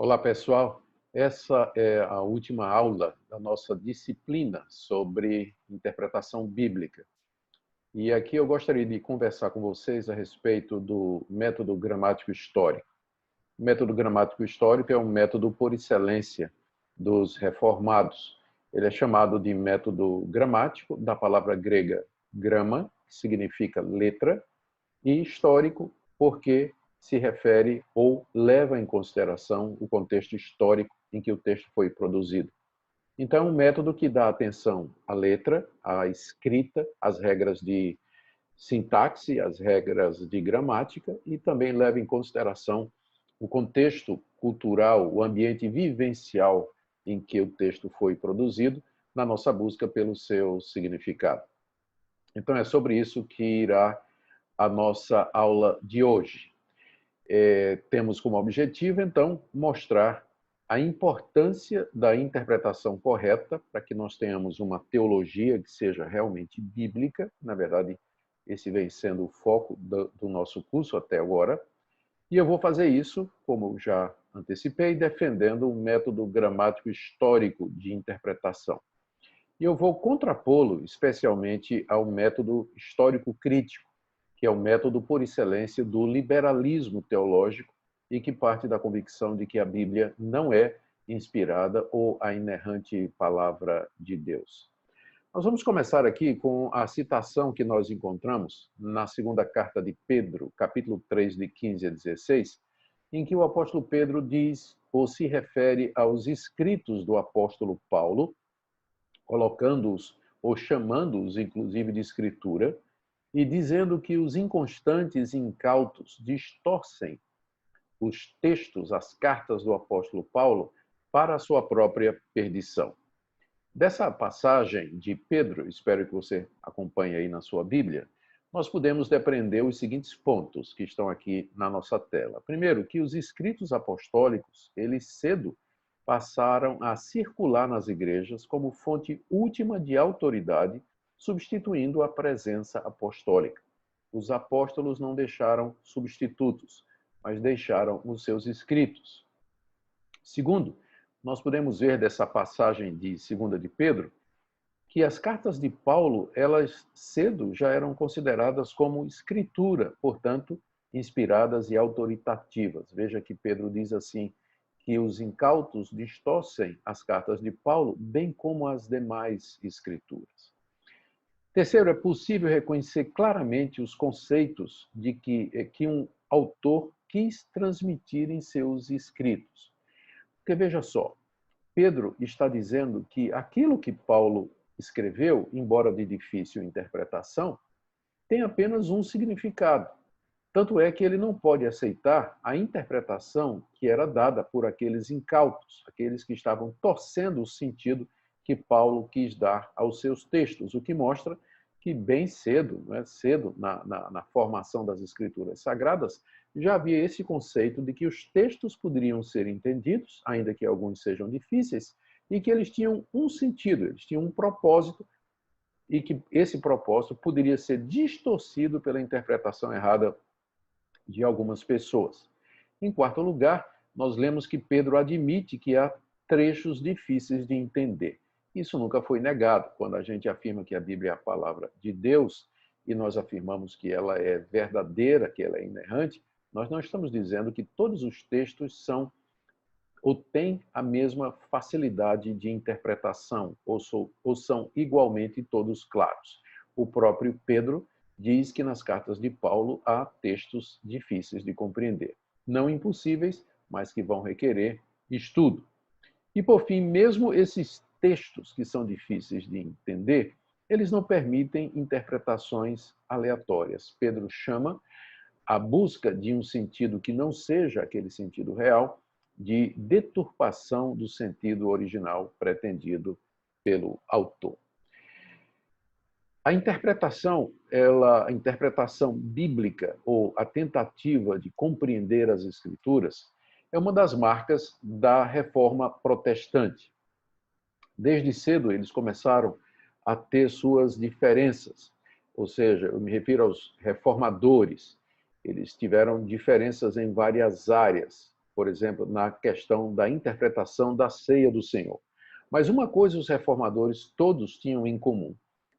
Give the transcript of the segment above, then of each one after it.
Olá, pessoal. Essa é a última aula da nossa disciplina sobre interpretação bíblica. E aqui eu gostaria de conversar com vocês a respeito do método gramático histórico. O método gramático histórico é um método por excelência dos reformados. Ele é chamado de método gramático, da palavra grega grama, que significa letra, e histórico, porque se refere ou leva em consideração o contexto histórico em que o texto foi produzido. Então, é um método que dá atenção à letra, à escrita, às regras de sintaxe, às regras de gramática e também leva em consideração o contexto cultural, o ambiente vivencial em que o texto foi produzido, na nossa busca pelo seu significado. Então, é sobre isso que irá a nossa aula de hoje. Temos como objetivo, então, mostrar a importância da interpretação correta para que nós tenhamos uma teologia que seja realmente bíblica. Na verdade, esse vem sendo o foco do nosso curso até agora. E eu vou fazer isso, como já antecipei, defendendo um método gramático histórico de interpretação. E eu vou contrapô-lo, especialmente, ao método histórico crítico, que é o método por excelência do liberalismo teológico e que parte da convicção de que a Bíblia não é inspirada ou a inerrante palavra de Deus. Nós vamos começar aqui com a citação que nós encontramos na segunda carta de Pedro, capítulo 3, de 15 a 16, em que o apóstolo Pedro diz ou se refere aos escritos do apóstolo Paulo, colocando-os ou chamando-os, inclusive, de escritura, e dizendo que os inconstantes e incautos distorcem os textos, as cartas do apóstolo Paulo, para a sua própria perdição. Dessa passagem de Pedro, espero que você acompanhe aí na sua Bíblia, nós podemos depreender os seguintes pontos que estão aqui na nossa tela. Primeiro, que os escritos apostólicos, eles cedo passaram a circular nas igrejas como fonte última de autoridade, substituindo a presença apostólica. Os apóstolos não deixaram substitutos, mas deixaram os seus escritos. Segundo, nós podemos ver dessa passagem de 2 de Pedro que as cartas de Paulo, elas cedo já eram consideradas como escritura, portanto, inspiradas e autoritativas. Veja que Pedro diz assim, que os incautos distorcem as cartas de Paulo, bem como as demais escrituras. Terceiro, é possível reconhecer claramente os conceitos de que um autor quis transmitir em seus escritos. Porque veja só, Pedro está dizendo que aquilo que Paulo escreveu, embora de difícil interpretação, tem apenas um significado. Tanto é que ele não pode aceitar a interpretação que era dada por aqueles incautos, aqueles que estavam torcendo o sentido que Paulo quis dar aos seus textos, o que mostra que bem cedo, cedo na formação das escrituras sagradas, já havia esse conceito de que os textos poderiam ser entendidos, ainda que alguns sejam difíceis, e que eles tinham um sentido, eles tinham um propósito, e que esse propósito poderia ser distorcido pela interpretação errada de algumas pessoas. Em quarto lugar, nós lemos que Pedro admite que há trechos difíceis de entender. Isso nunca foi negado. Quando a gente afirma que a Bíblia é a palavra de Deus e nós afirmamos que ela é verdadeira, que ela é inerrante, nós não estamos dizendo que todos os textos são ou têm a mesma facilidade de interpretação ou são igualmente todos claros. O próprio Pedro diz que nas cartas de Paulo há textos difíceis de compreender. Não impossíveis, mas que vão requerer estudo. E, por fim, mesmo esses textos que são difíceis de entender, eles não permitem interpretações aleatórias. Pedro chama a busca de um sentido que não seja aquele sentido real de deturpação do sentido original pretendido pelo autor. A interpretação bíblica ou a tentativa de compreender as escrituras é uma das marcas da reforma protestante. Desde cedo eles começaram a ter suas diferenças, ou seja, eu me refiro aos reformadores. Eles tiveram diferenças em várias áreas. por exemplo, na questão da interpretação da ceia do Senhor. Mas uma coisa os reformadores todos tinham em comum,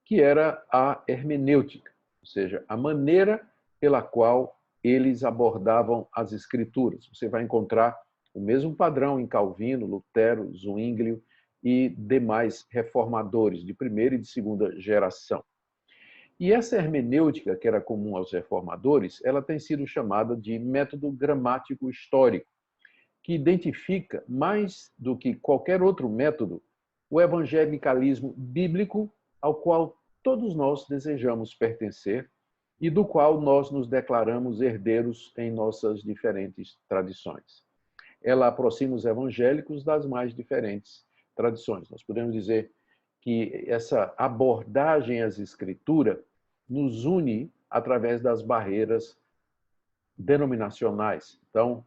que era a hermenêutica, ou seja, a maneira pela qual eles abordavam as Escrituras. Você vai encontrar o mesmo padrão em Calvino, Lutero, Zwinglio e demais reformadores de primeira e de segunda geração. E essa hermenêutica, que era comum aos reformadores, ela tem sido chamada de método gramático histórico, que identifica, mais do que qualquer outro método, o evangelicalismo bíblico ao qual todos nós desejamos pertencer e do qual nós nos declaramos herdeiros em nossas diferentes tradições. Ela aproxima os evangélicos das mais diferentes tradições. Nós podemos dizer que essa abordagem às Escrituras nos une através das barreiras denominacionais. Então,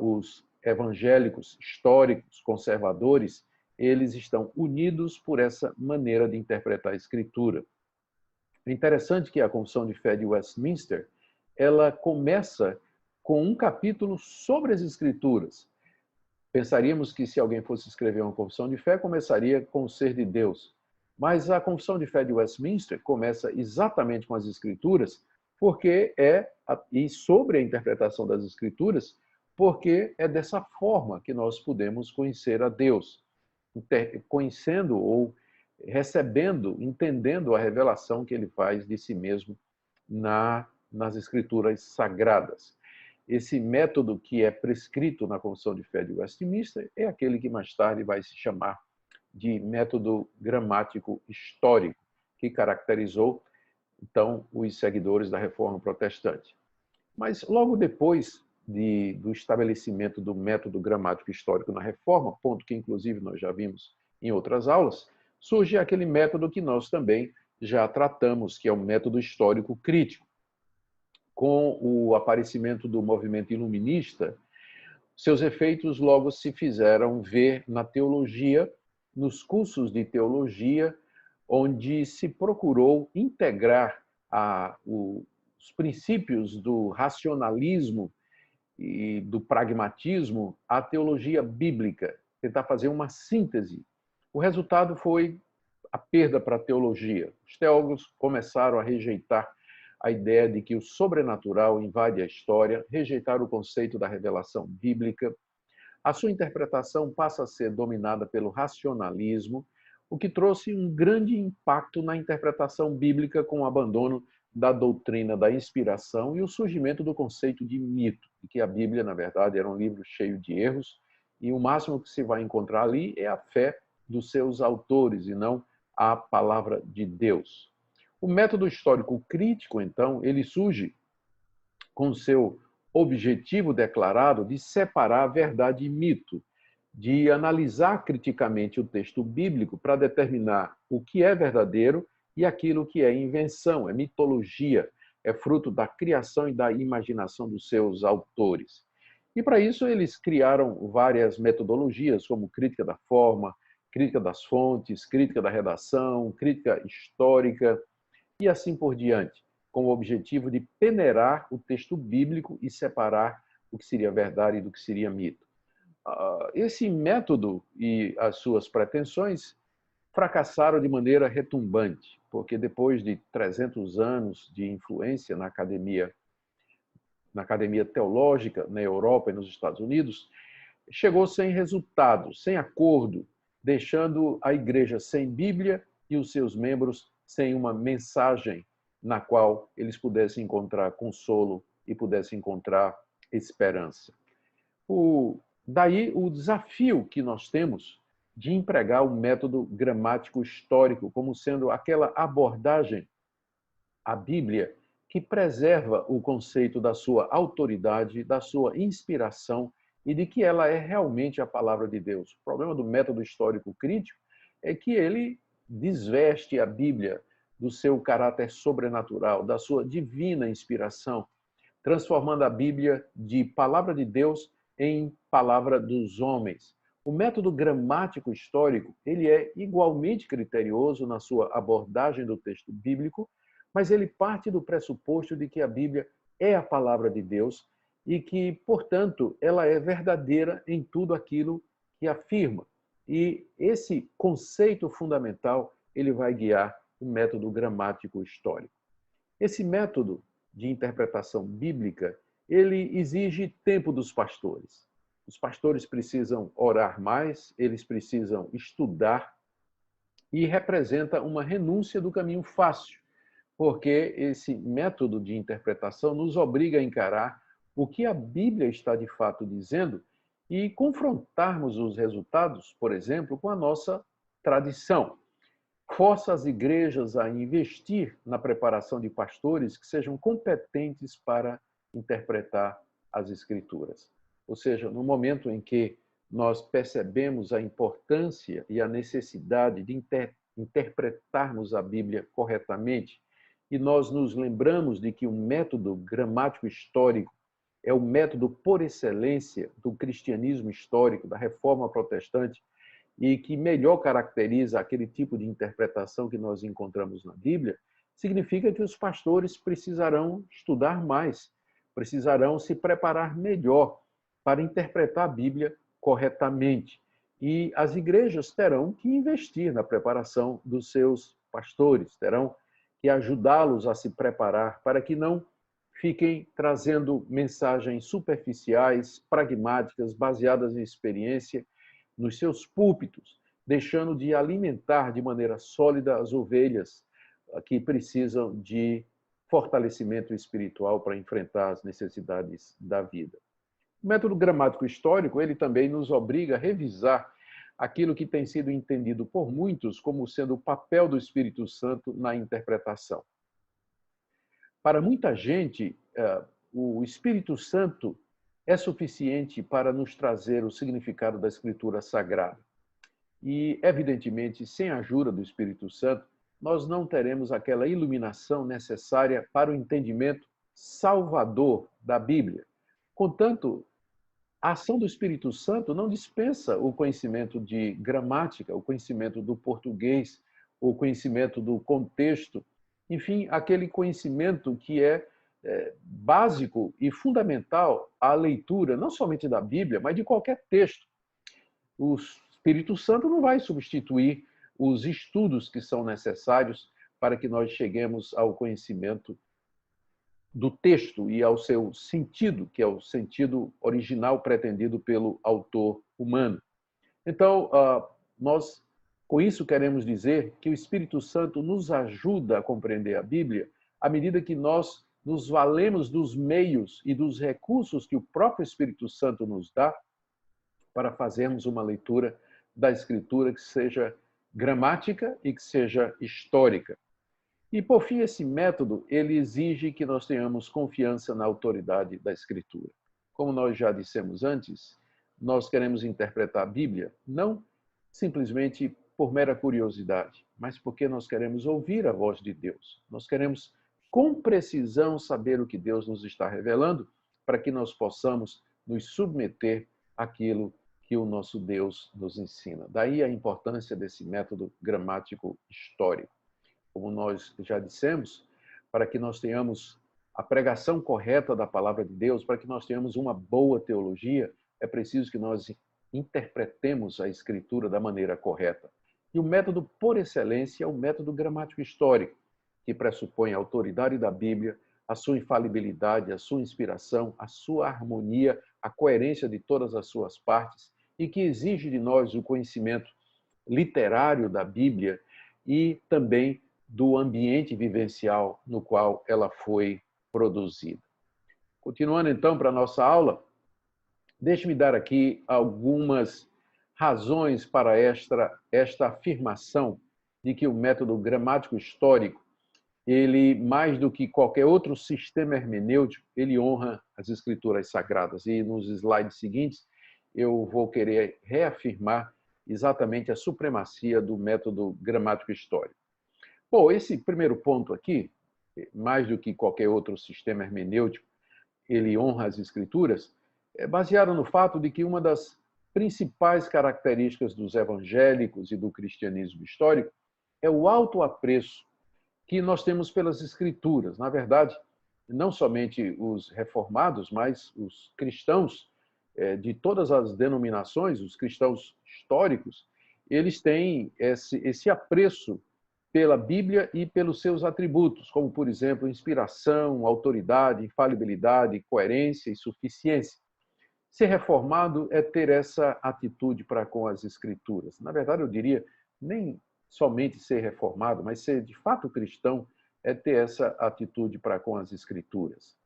os evangélicos históricos, conservadores, eles estão unidos por essa maneira de interpretar a Escritura. É interessante que a Confissão de Fé de Westminster, ela começa com um capítulo sobre as Escrituras. Pensaríamos que se alguém fosse escrever uma confissão de fé, começaria com o ser de Deus. Mas a Confissão de Fé de Westminster começa exatamente com as Escrituras, porque e sobre a interpretação das Escrituras, porque é dessa forma que nós podemos conhecer a Deus, conhecendo ou recebendo, entendendo a revelação que ele faz de si mesmo nas Escrituras sagradas. Esse método que é prescrito na Confissão de Fé de Westminster é aquele que mais tarde vai se chamar de método gramático histórico, que caracterizou, então, os seguidores da Reforma Protestante. Mas logo depois do estabelecimento do método gramático histórico na Reforma, ponto que inclusive nós já vimos em outras aulas, surge aquele método que nós também já tratamos, que é o método histórico crítico. Com o aparecimento do movimento iluminista, seus efeitos logo se fizeram ver na teologia, nos cursos de teologia, onde se procurou integrar os princípios do racionalismo e do pragmatismo à teologia bíblica, tentar fazer uma síntese. O resultado foi a perda para a teologia. Os teólogos começaram a rejeitar a ideia de que o sobrenatural invade a história, rejeitar o conceito da revelação bíblica. A sua interpretação passa a ser dominada pelo racionalismo, o que trouxe um grande impacto na interpretação bíblica com o abandono da doutrina da inspiração e o surgimento do conceito de mito, de que a Bíblia, na verdade, era um livro cheio de erros e o máximo que se vai encontrar ali é a fé dos seus autores e não a palavra de Deus. O método histórico crítico, então, ele surge com seu objetivo declarado de separar verdade e mito, de analisar criticamente o texto bíblico para determinar o que é verdadeiro e aquilo que é invenção, é mitologia, é fruto da criação e da imaginação dos seus autores. E para isso eles criaram várias metodologias, como crítica da forma, crítica das fontes, crítica da redação, crítica histórica, e assim por diante, com o objetivo de peneirar o texto bíblico e separar o que seria verdade do que seria mito. Esse método e as suas pretensões fracassaram de maneira retumbante, porque depois de 300 anos de influência na academia teológica na Europa e nos Estados Unidos, chegou sem resultado, sem acordo, deixando a igreja sem Bíblia e os seus membros sem uma mensagem na qual eles pudessem encontrar consolo e pudessem encontrar esperança. Daí o desafio que nós temos de empregar o método gramático histórico como sendo aquela abordagem à Bíblia que preserva o conceito da sua autoridade, da sua inspiração e de que ela é realmente a palavra de Deus. O problema do método histórico crítico é que ele desveste a Bíblia do seu caráter sobrenatural, da sua divina inspiração, transformando a Bíblia de palavra de Deus em palavra dos homens. O método gramático histórico, ele é igualmente criterioso na sua abordagem do texto bíblico, mas ele parte do pressuposto de que a Bíblia é a palavra de Deus e que, portanto, ela é verdadeira em tudo aquilo que afirma. E esse conceito fundamental, ele vai guiar o método gramático histórico. Esse método de interpretação bíblica, ele exige tempo dos pastores. Os pastores precisam orar mais, eles precisam estudar, e representa uma renúncia do caminho fácil, porque esse método de interpretação nos obriga a encarar o que a Bíblia está de fato dizendo e confrontarmos os resultados, por exemplo, com a nossa tradição. Força as igrejas a investir na preparação de pastores que sejam competentes para interpretar as Escrituras. Ou seja, no momento em que nós percebemos a importância e a necessidade de interpretarmos a Bíblia corretamente, e nós nos lembramos de que o método gramático histórico é o método por excelência do cristianismo histórico, da reforma protestante, e que melhor caracteriza aquele tipo de interpretação que nós encontramos na Bíblia, significa que os pastores precisarão estudar mais, precisarão se preparar melhor para interpretar a Bíblia corretamente. E as igrejas terão que investir na preparação dos seus pastores, terão que ajudá-los a se preparar para que não fiquem trazendo mensagens superficiais, pragmáticas, baseadas em experiência, nos seus púlpitos, deixando de alimentar de maneira sólida as ovelhas que precisam de fortalecimento espiritual para enfrentar as necessidades da vida. O método gramático histórico, ele também nos obriga a revisar aquilo que tem sido entendido por muitos como sendo o papel do Espírito Santo na interpretação. Para muita gente, o Espírito Santo é suficiente para nos trazer o significado da Escritura Sagrada. E, evidentemente, sem a ajuda do Espírito Santo, nós não teremos aquela iluminação necessária para o entendimento salvador da Bíblia. Contanto, a ação do Espírito Santo não dispensa o conhecimento de gramática, o conhecimento do português, o conhecimento do contexto, enfim, aquele conhecimento que é básico e fundamental à leitura, não somente da Bíblia, mas de qualquer texto. O Espírito Santo não vai substituir os estudos que são necessários para que nós cheguemos ao conhecimento do texto e ao seu sentido, que é o sentido original pretendido pelo autor humano. Então, nós, com isso, queremos dizer que o Espírito Santo nos ajuda a compreender a Bíblia à medida que nós nos valemos dos meios e dos recursos que o próprio Espírito Santo nos dá para fazermos uma leitura da Escritura que seja gramática e que seja histórica. E, por fim, esse método, ele exige que nós tenhamos confiança na autoridade da Escritura. Como nós já dissemos antes, nós queremos interpretar a Bíblia não simplesmente por mera curiosidade, mas porque nós queremos ouvir a voz de Deus. Nós queremos, com precisão, saber o que Deus nos está revelando para que nós possamos nos submeter àquilo que o nosso Deus nos ensina. Daí a importância desse método gramático histórico. Como nós já dissemos, para que nós tenhamos a pregação correta da palavra de Deus, para que nós tenhamos uma boa teologia, é preciso que nós interpretemos a Escritura da maneira correta. E o método por excelência é o método gramático histórico, que pressupõe a autoridade da Bíblia, a sua infalibilidade, a sua inspiração, a sua harmonia, a coerência de todas as suas partes, e que exige de nós o conhecimento literário da Bíblia e também do ambiente vivencial no qual ela foi produzida. Continuando então para a nossa aula, deixe-me dar aqui algumas razões para esta afirmação de que o método gramático histórico, ele, mais do que qualquer outro sistema hermenêutico, ele honra as Escrituras Sagradas. E nos slides seguintes, eu vou querer reafirmar exatamente a supremacia do método gramático histórico. Bom, esse primeiro ponto aqui, mais do que qualquer outro sistema hermenêutico, ele honra as Escrituras, é baseado no fato de que uma das principais características dos evangélicos e do cristianismo histórico é o alto apreço que nós temos pelas Escrituras. Na verdade, não somente os reformados, mas os cristãos de todas as denominações, os cristãos históricos, eles têm esse apreço pela Bíblia e pelos seus atributos, como, por exemplo, inspiração, autoridade, infalibilidade, coerência e suficiência. Ser reformado é ter essa atitude para com as Escrituras. Na verdade, eu diria, nem somente ser reformado, mas ser de fato cristão é ter essa atitude para com as Escrituras.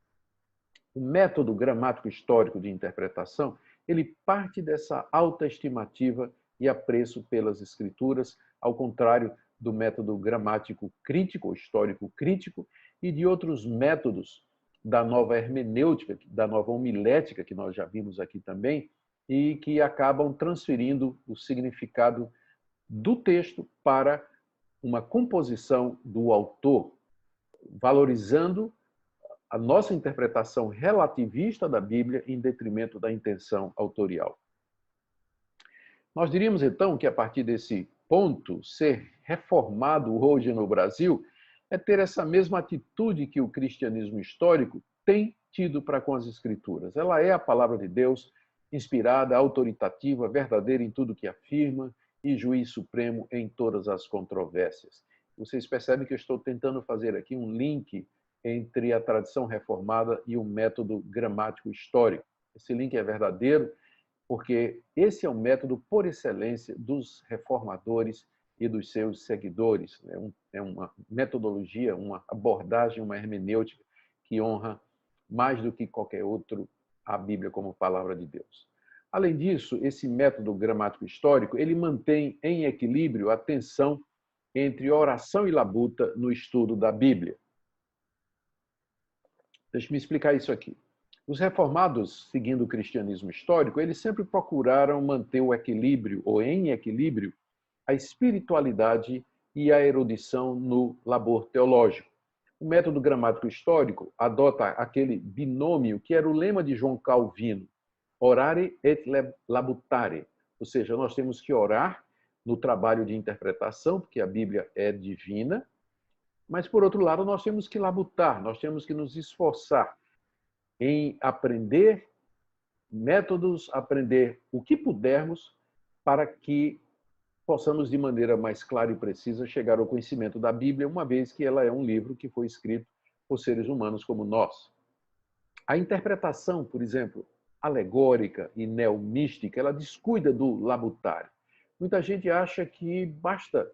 O método gramático histórico de interpretação, ele parte dessa alta estimativa e apreço pelas Escrituras, ao contrário do método gramático crítico, histórico crítico, e de outros métodos da nova hermenêutica, da nova homilética, que nós já vimos aqui também, e que acabam transferindo o significado do texto para uma composição do autor, valorizando a nossa interpretação relativista da Bíblia em detrimento da intenção autorial. Nós diríamos, então, que a partir desse ponto, ser reformado hoje no Brasil é ter essa mesma atitude que o cristianismo histórico tem tido para com as Escrituras. Ela é a palavra de Deus, inspirada, autoritativa, verdadeira em tudo que afirma e juiz supremo em todas as controvérsias. Vocês percebem que eu estou tentando fazer aqui um link entre a tradição reformada e o método gramático histórico. Esse link é verdadeiro porque esse é o método por excelência dos reformadores e dos seus seguidores. É uma metodologia, uma abordagem, uma hermenêutica que honra mais do que qualquer outro a Bíblia como palavra de Deus. Além disso, esse método gramático histórico, ele mantém em equilíbrio a tensão entre oração e labuta no estudo da Bíblia. Deixe-me explicar isso aqui. Os reformados, seguindo o cristianismo histórico, eles sempre procuraram manter o equilíbrio, ou em equilíbrio, a espiritualidade e a erudição no labor teológico. O método gramático histórico adota aquele binômio que era o lema de João Calvino, orare et labutare, ou seja, nós temos que orar no trabalho de interpretação, porque a Bíblia é divina, mas, por outro lado, nós temos que labutar, nós temos que nos esforçar em aprender métodos, aprender o que pudermos para que possamos, de maneira mais clara e precisa, chegar ao conhecimento da Bíblia, uma vez que ela é um livro que foi escrito por seres humanos como nós. A interpretação, por exemplo, alegórica e neomística, ela descuida do labutar. Muita gente acha que basta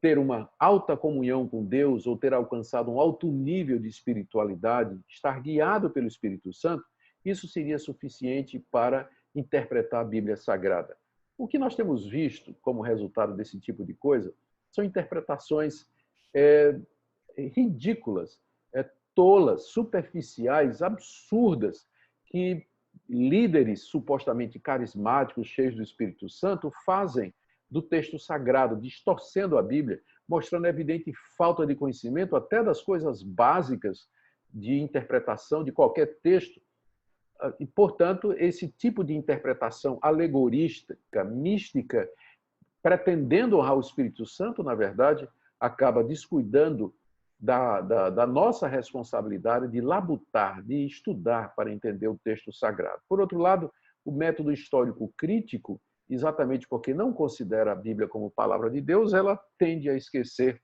ter uma alta comunhão com Deus ou ter alcançado um alto nível de espiritualidade, estar guiado pelo Espírito Santo, isso seria suficiente para interpretar a Bíblia Sagrada. O que nós temos visto como resultado desse tipo de coisa são interpretações ridículas, tolas, superficiais, absurdas, que líderes supostamente carismáticos, cheios do Espírito Santo, fazem do texto sagrado, distorcendo a Bíblia, mostrando evidente falta de conhecimento até das coisas básicas de interpretação de qualquer texto. E, portanto, esse tipo de interpretação alegorística, mística, pretendendo honrar o Espírito Santo, na verdade, acaba descuidando da nossa responsabilidade de labutar, de estudar para entender o texto sagrado. Por outro lado, o método histórico crítico, exatamente porque não considera a Bíblia como palavra de Deus, ela tende a esquecer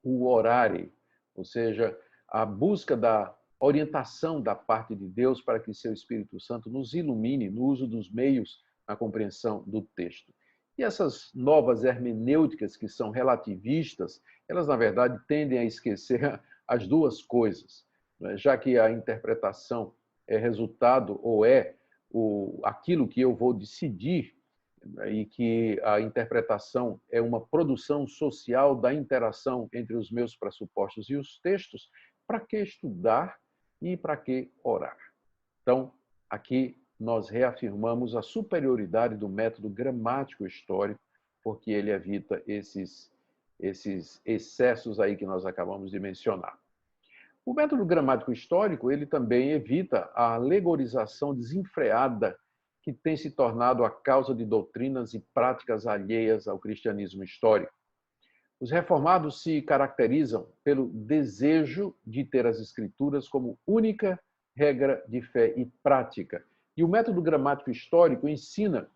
o orare, ou seja, a busca da orientação da parte de Deus para que seu Espírito Santo nos ilumine no uso dos meios na compreensão do texto. E essas novas hermenêuticas que são relativistas, elas, na verdade, tendem a esquecer as duas coisas, já que a interpretação é resultado ou é aquilo que eu vou decidir, e que a interpretação é uma produção social da interação entre os meus pressupostos e os textos, para que estudar e para que orar? Então, aqui nós reafirmamos a superioridade do método gramático histórico, porque ele evita esses excessos aí que nós acabamos de mencionar. O método gramático histórico, ele também evita a alegorização desenfreada que tem se tornado a causa de doutrinas e práticas alheias ao cristianismo histórico. Os reformados se caracterizam pelo desejo de ter as Escrituras como única regra de fé e prática. E o método gramático histórico ensina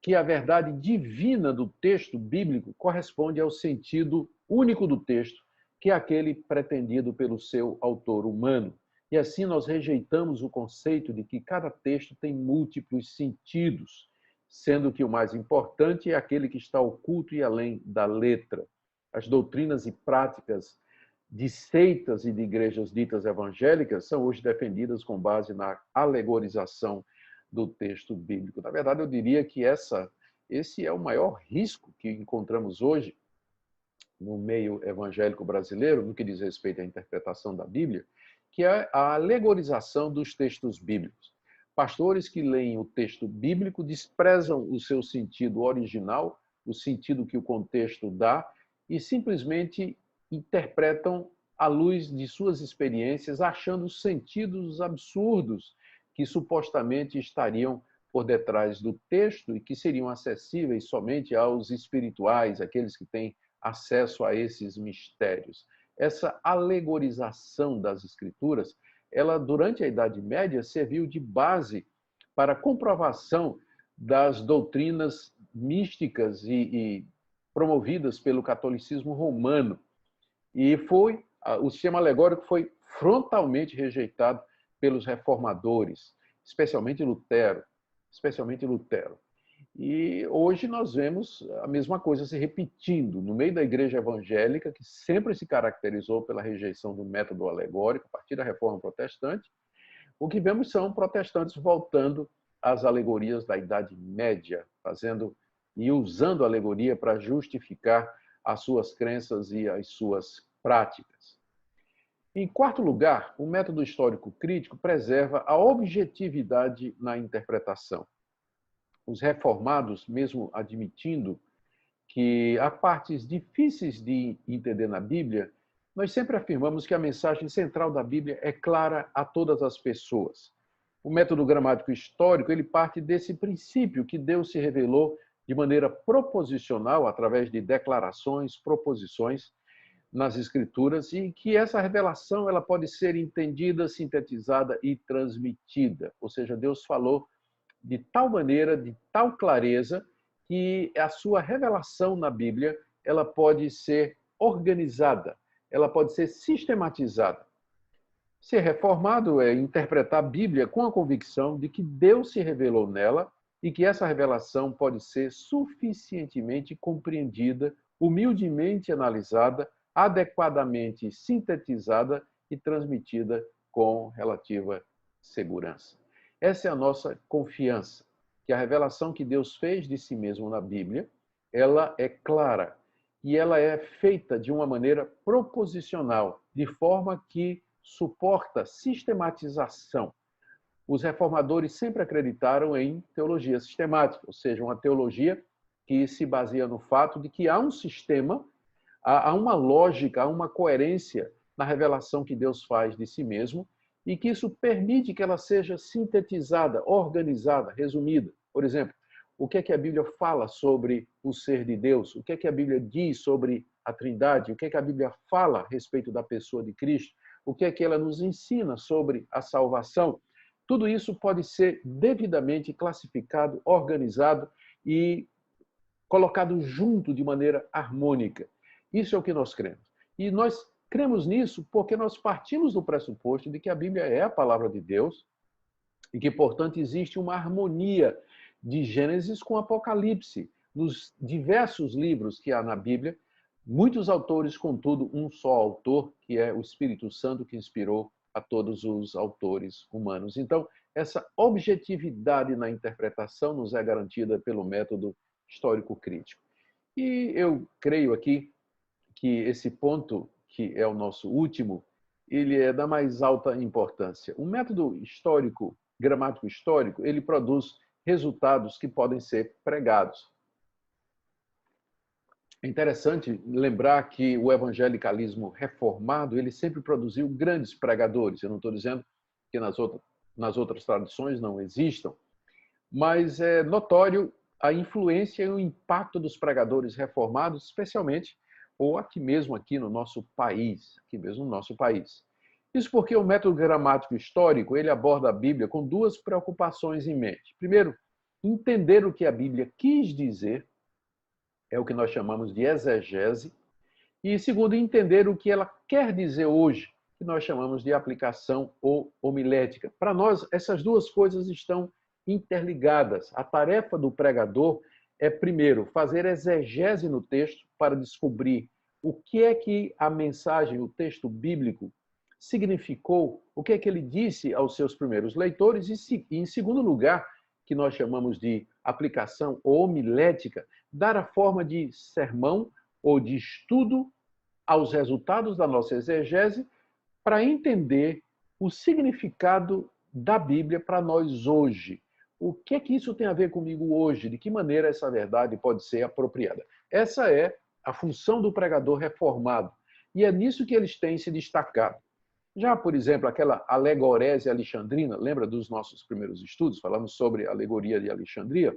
que a verdade divina do texto bíblico corresponde ao sentido único do texto, que é aquele pretendido pelo seu autor humano. E assim nós rejeitamos o conceito de que cada texto tem múltiplos sentidos, sendo que o mais importante é aquele que está oculto e além da letra. As doutrinas e práticas de seitas e de igrejas ditas evangélicas são hoje defendidas com base na alegorização do texto bíblico. Na verdade, eu diria que esse é o maior risco que encontramos hoje no meio evangélico brasileiro, no que diz respeito à interpretação da Bíblia, que é a alegorização dos textos bíblicos. Pastores que leem o texto bíblico desprezam o seu sentido original, o sentido que o contexto dá, e simplesmente interpretam à luz de suas experiências, achando sentidos absurdos que supostamente estariam por detrás do texto e que seriam acessíveis somente aos espirituais, aqueles que têm acesso a esses mistérios. Essa alegorização das Escrituras, ela durante a Idade Média serviu de base para a comprovação das doutrinas místicas e promovidas pelo catolicismo romano. E o sistema alegórico foi frontalmente rejeitado pelos reformadores, especialmente Lutero. E hoje nós vemos a mesma coisa se repetindo no meio da igreja evangélica, que sempre se caracterizou pela rejeição do método alegórico, a partir da Reforma Protestante. O que vemos são protestantes voltando às alegorias da Idade Média, fazendo e usando a alegoria para justificar as suas crenças e as suas práticas. Em quarto lugar, o método histórico crítico preserva a objetividade na interpretação. Os reformados, mesmo admitindo que há partes difíceis de entender na Bíblia, nós sempre afirmamos que a mensagem central da Bíblia é clara a todas as pessoas. O método gramático histórico, ele parte desse princípio que Deus se revelou de maneira proposicional, através de declarações, proposições nas Escrituras, e que essa revelação ela pode ser entendida, sintetizada e transmitida. Ou seja, Deus falou de tal maneira, de tal clareza, que a sua revelação na Bíblia ela pode ser organizada, ela pode ser sistematizada. Ser reformado é interpretar a Bíblia com a convicção de que Deus se revelou nela e que essa revelação pode ser suficientemente compreendida, humildemente analisada, adequadamente sintetizada e transmitida com relativa segurança. Essa é a nossa confiança, que a revelação que Deus fez de si mesmo na Bíblia, ela é clara e ela é feita de uma maneira proposicional, de forma que suporta sistematização. Os reformadores sempre acreditaram em teologia sistemática, ou seja, uma teologia que se baseia no fato de que há um sistema, há uma lógica, há uma coerência na revelação que Deus faz de si mesmo, e que isso permite que ela seja sintetizada, organizada, resumida. Por exemplo, o que é que a Bíblia fala sobre o ser de Deus? O que é que a Bíblia diz sobre a Trindade? O que é que a Bíblia fala a respeito da pessoa de Cristo? O que é que ela nos ensina sobre a salvação? Tudo isso pode ser devidamente classificado, organizado e colocado junto de maneira harmônica. Isso é o que nós cremos. E nós cremos nisso porque nós partimos do pressuposto de que a Bíblia é a palavra de Deus e que, portanto, existe uma harmonia de Gênesis com Apocalipse. Nos diversos livros que há na Bíblia, muitos autores, contudo, um só autor, que é o Espírito Santo, que inspirou a todos os autores humanos. Então, essa objetividade na interpretação nos é garantida pelo método histórico crítico. E eu creio aqui que esse ponto, que é o nosso último, ele é da mais alta importância. O método histórico, gramático histórico, ele produz resultados que podem ser pregados. É interessante lembrar que o evangelicalismo reformado, ele sempre produziu grandes pregadores. Eu não estou dizendo que nas outras tradições não existam, mas é notório a influência e o impacto dos pregadores reformados, especialmente ou aqui no nosso país, aqui mesmo no nosso país. Isso porque o método gramático histórico, ele aborda a Bíblia com duas preocupações em mente. Primeiro, entender o que a Bíblia quis dizer, é o que nós chamamos de exegese, e segundo, entender o que ela quer dizer hoje, que nós chamamos de aplicação ou homilética. Para nós, essas duas coisas estão interligadas. A tarefa do pregador é, primeiro, fazer exegese no texto para descobrir o que é que a mensagem, o texto bíblico, significou, o que é que ele disse aos seus primeiros leitores, e, em segundo lugar, que nós chamamos de aplicação ou homilética, dar a forma de sermão ou de estudo aos resultados da nossa exegese para entender o significado da Bíblia para nós hoje. O que é que isso tem a ver comigo hoje? De que maneira essa verdade pode ser apropriada? Essa é a função do pregador reformado. E é nisso que eles têm se destacado. Já, por exemplo, aquela alegorese alexandrina, lembra dos nossos primeiros estudos? Falamos sobre a alegoria de Alexandria.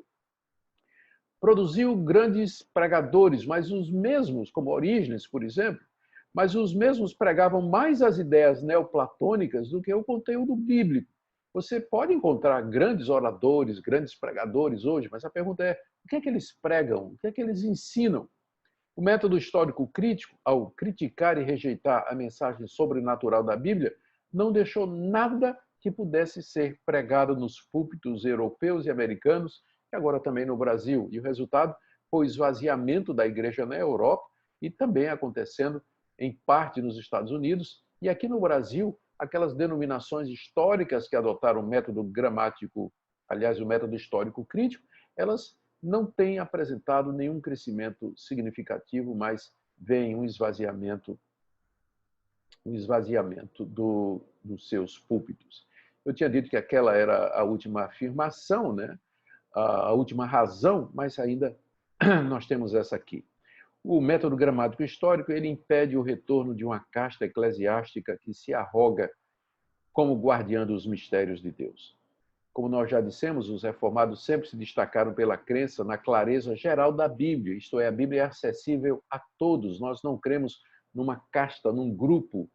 Produziu grandes pregadores, mas os mesmos, como Orígenes, por exemplo, mas os mesmos pregavam mais as ideias neoplatônicas do que o conteúdo bíblico. Você pode encontrar grandes oradores, grandes pregadores hoje, mas a pergunta é: o que é que eles pregam? O que é que eles ensinam? O método histórico crítico, ao criticar e rejeitar a mensagem sobrenatural da Bíblia, não deixou nada que pudesse ser pregado nos púlpitos europeus e americanos, e agora também no Brasil. E o resultado foi o esvaziamento da igreja na Europa e também acontecendo em parte nos Estados Unidos. E aqui no Brasil, aquelas denominações históricas que adotaram o método gramático, aliás, o método histórico crítico, elas não têm apresentado nenhum crescimento significativo, mas vem um esvaziamento dos seus púlpitos. Eu tinha dito que aquela era a última afirmação, né? A última razão, mas ainda nós temos essa aqui. O método gramático histórico ele impede o retorno de uma casta eclesiástica que se arroga como guardiã dos mistérios de Deus. Como nós já dissemos, os reformados sempre se destacaram pela crença na clareza geral da Bíblia, isto é, a Bíblia é acessível a todos. Nós não cremos numa casta, num grupo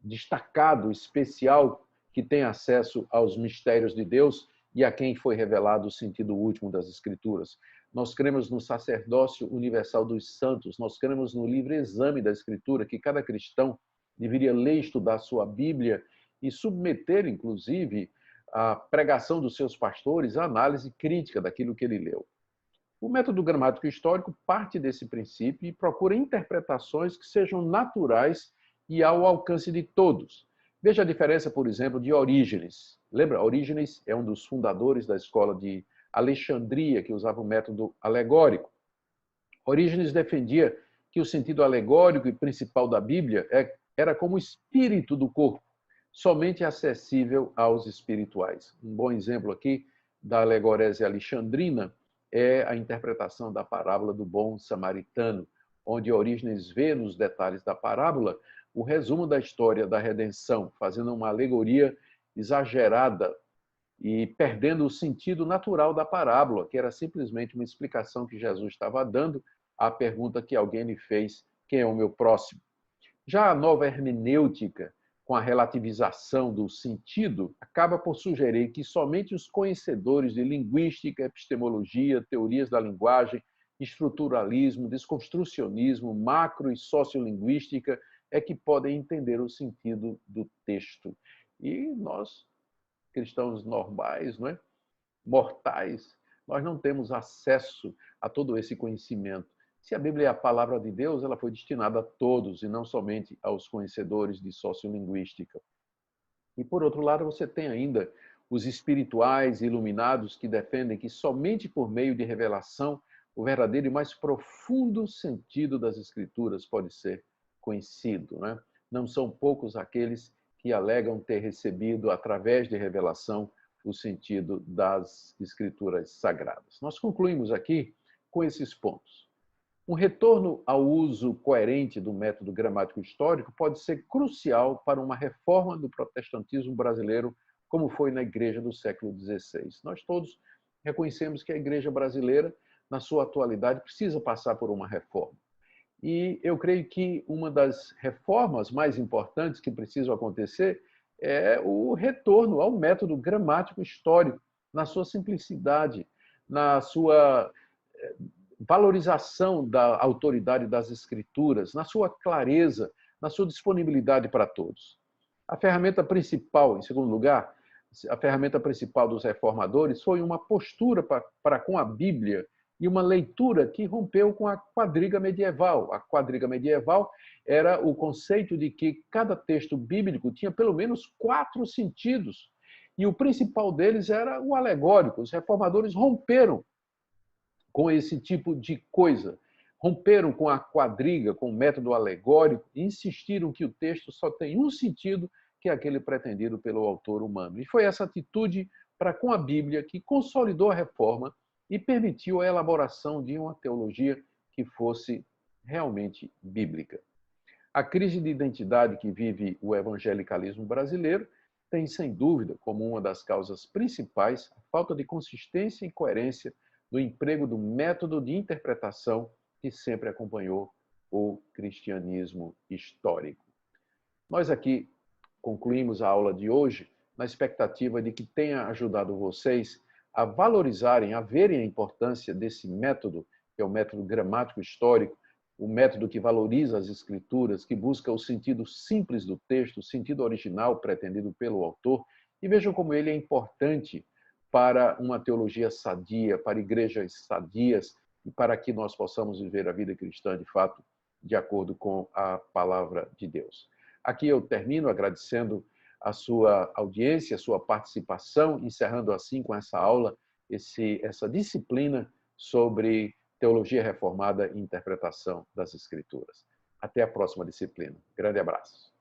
destacado, especial, que tem acesso aos mistérios de Deus e a quem foi revelado o sentido último das Escrituras. Nós cremos no sacerdócio universal dos santos, nós cremos no livre exame da Escritura, que cada cristão deveria ler e estudar a sua Bíblia e submeter, inclusive, a pregação dos seus pastores à análise crítica daquilo que ele leu. O método gramático histórico parte desse princípio e procura interpretações que sejam naturais e ao alcance de todos. Veja a diferença, por exemplo, de Orígenes. Lembra? Orígenes é um dos fundadores da escola de Alexandria, que usava o método alegórico. Orígenes defendia que o sentido alegórico e principal da Bíblia era como o espírito do corpo, somente acessível aos espirituais. Um bom exemplo aqui da alegorese alexandrina é a interpretação da parábola do bom samaritano, onde Orígenes vê nos detalhes da parábola o resumo da história da redenção, fazendo uma alegoria exagerada e perdendo o sentido natural da parábola, que era simplesmente uma explicação que Jesus estava dando à pergunta que alguém lhe fez: quem é o meu próximo? Já a nova hermenêutica, com a relativização do sentido, acaba por sugerir que somente os conhecedores de linguística, epistemologia, teorias da linguagem, estruturalismo, desconstrucionismo, macro e sociolinguística é que podem entender o sentido do texto. E nós, cristãos normais, não é? Mortais, nós não temos acesso a todo esse conhecimento. Se a Bíblia é a palavra de Deus, ela foi destinada a todos e não somente aos conhecedores de sociolinguística. E, por outro lado, você tem ainda os espirituais iluminados que defendem que somente por meio de revelação o verdadeiro e mais profundo sentido das Escrituras pode ser conhecido, né? Não são poucos aqueles que alegam ter recebido, através de revelação, o sentido das Escrituras sagradas. Nós concluímos aqui com esses pontos. Um retorno ao uso coerente do método gramático histórico pode ser crucial para uma reforma do protestantismo brasileiro, como foi na igreja do século XVI. Nós todos reconhecemos que a igreja brasileira, na sua atualidade, precisa passar por uma reforma. E eu creio que uma das reformas mais importantes que precisam acontecer é o retorno ao método gramático histórico, na sua simplicidade, na sua valorização da autoridade das escrituras, na sua clareza, na sua disponibilidade para todos. A ferramenta principal, em segundo lugar, a ferramenta principal dos reformadores foi uma postura para com a Bíblia e uma leitura que rompeu com a quadriga medieval. A quadriga medieval era o conceito de que cada texto bíblico tinha pelo menos 4 sentidos, e o principal deles era o alegórico. Os reformadores romperam com esse tipo de coisa. Romperam com a quadriga, com o método alegórico, e insistiram que o texto só tem um sentido, que é aquele pretendido pelo autor humano. E foi essa atitude para com a Bíblia que consolidou a reforma e permitiu a elaboração de uma teologia que fosse realmente bíblica. A crise de identidade que vive o evangelicalismo brasileiro tem, sem dúvida, como uma das causas principais a falta de consistência e coerência do emprego do método de interpretação que sempre acompanhou o cristianismo histórico. Nós aqui concluímos a aula de hoje na expectativa de que tenha ajudado vocês a valorizarem, a verem a importância desse método, que é o método gramático histórico, o método que valoriza as escrituras, que busca o sentido simples do texto, o sentido original pretendido pelo autor, e vejam como ele é importante para uma teologia sadia, para igrejas sadias, e para que nós possamos viver a vida cristã, de fato, de acordo com a palavra de Deus. Aqui eu termino agradecendo a sua audiência, a sua participação, encerrando assim com essa aula, essa disciplina sobre teologia reformada e interpretação das Escrituras. Até a próxima disciplina. Grande abraço.